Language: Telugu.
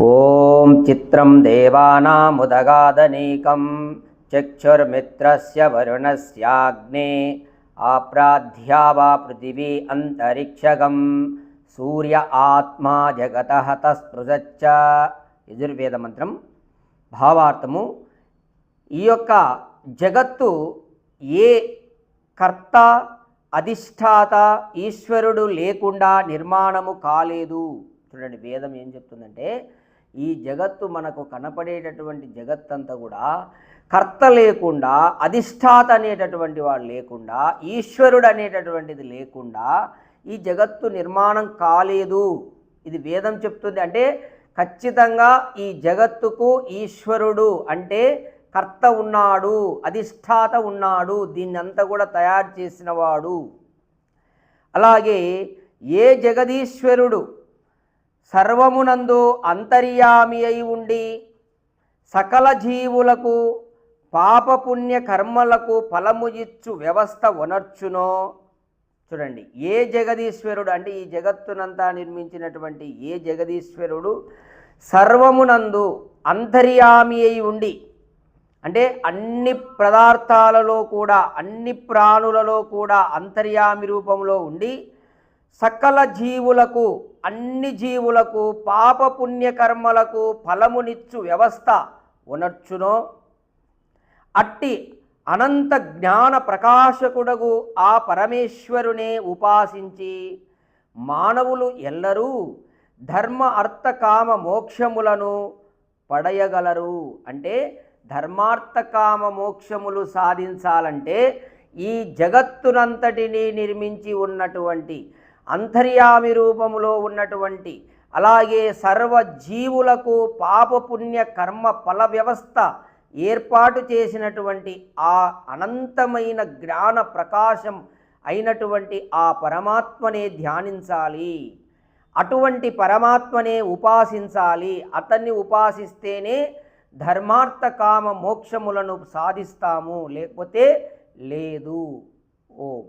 ఓం చిత్రం దేవానాముదగాదనీకం చక్షుర్మిత్రస్య వరుణస్యాగ్నే ఆప్రాధ్యా వా పృథివీ అంతరిక్షగం సూర్య ఆత్మా జగతః తస్పృశచ్చ. యజుర్వేద మంత్రం. భావార్థము: ఈ యొక్క జగత్తు ఏ కర్త అధిష్టాత ఈశ్వరుడు లేకుండా నిర్మాణము కాలేదు. చూడండి, వేదం ఏం చెప్తుందంటే, ఈ జగత్తు మనకు కనపడేటటువంటి జగత్తంతా కూడా కర్త లేకుండా, అధిష్టాత అనేటటువంటి వాడు లేకుండా, ఈశ్వరుడు అనేటటువంటిది లేకుండా ఈ జగత్తు నిర్మాణం కాలేదు. ఇది వేదం చెప్తుంది. అంటే ఖచ్చితంగా ఈ జగత్తుకు ఈశ్వరుడు అంటే కర్త ఉన్నాడు, అధిష్టాత ఉన్నాడు, దీన్నంతా కూడా తయారు చేసినవాడు. అలాగే ఏ జగదీశ్వరుడు సర్వమునందు అంతర్యామి అయి ఉండి సకల జీవులకు పాపపుణ్య కర్మలకు ఫలము ఇచ్చు వ్యవస్థ వనర్చునో. చూడండి, ఏ జగదీశ్వరుడు అంటే ఈ జగత్తునంతా నిర్మించినటువంటి ఏ జగదీశ్వరుడు సర్వమునందు అంతర్యామి అయి ఉండి, అంటే అన్ని పదార్థాలలో కూడా, అన్ని ప్రాణులలో కూడా అంతర్యామి రూపంలో ఉండి సకల జీవులకు, అన్ని జీవులకు పాపపుణ్య కర్మలకు ఫలమునిచ్చు వ్యవస్థ ఉనర్చునో, అట్టి అనంత జ్ఞాన ప్రకాశకుడగు ఆ పరమేశ్వరునే ఉపాసించి మానవులు ఎల్లరూ ధర్మ అర్థ కామ మోక్షములను పడయగలరు. అంటే ధర్మార్థ కామ మోక్షములు సాధించాలంటే ఈ జగత్తునంతటినీ నిర్మించి ఉన్నటువంటి అంతర్యామి రూపములో ఉన్నటువంటి, అలాగే సర్వ జీవులకు పాపపుణ్య కర్మ ఫల వ్యవస్థ ఏర్పాటు చేసినటువంటి ఆ అనంతమైన జ్ఞాన ప్రకాశం అయినటువంటి ఆ పరమాత్మనే ధ్యానించాలి. అటువంటి పరమాత్మనే ఉపాసించాలి. అతన్ని ఉపాసిస్తేనే ధర్మార్థ కామ మోక్షములను సాధిస్తాము, లేకపోతే లేదు. ఓం.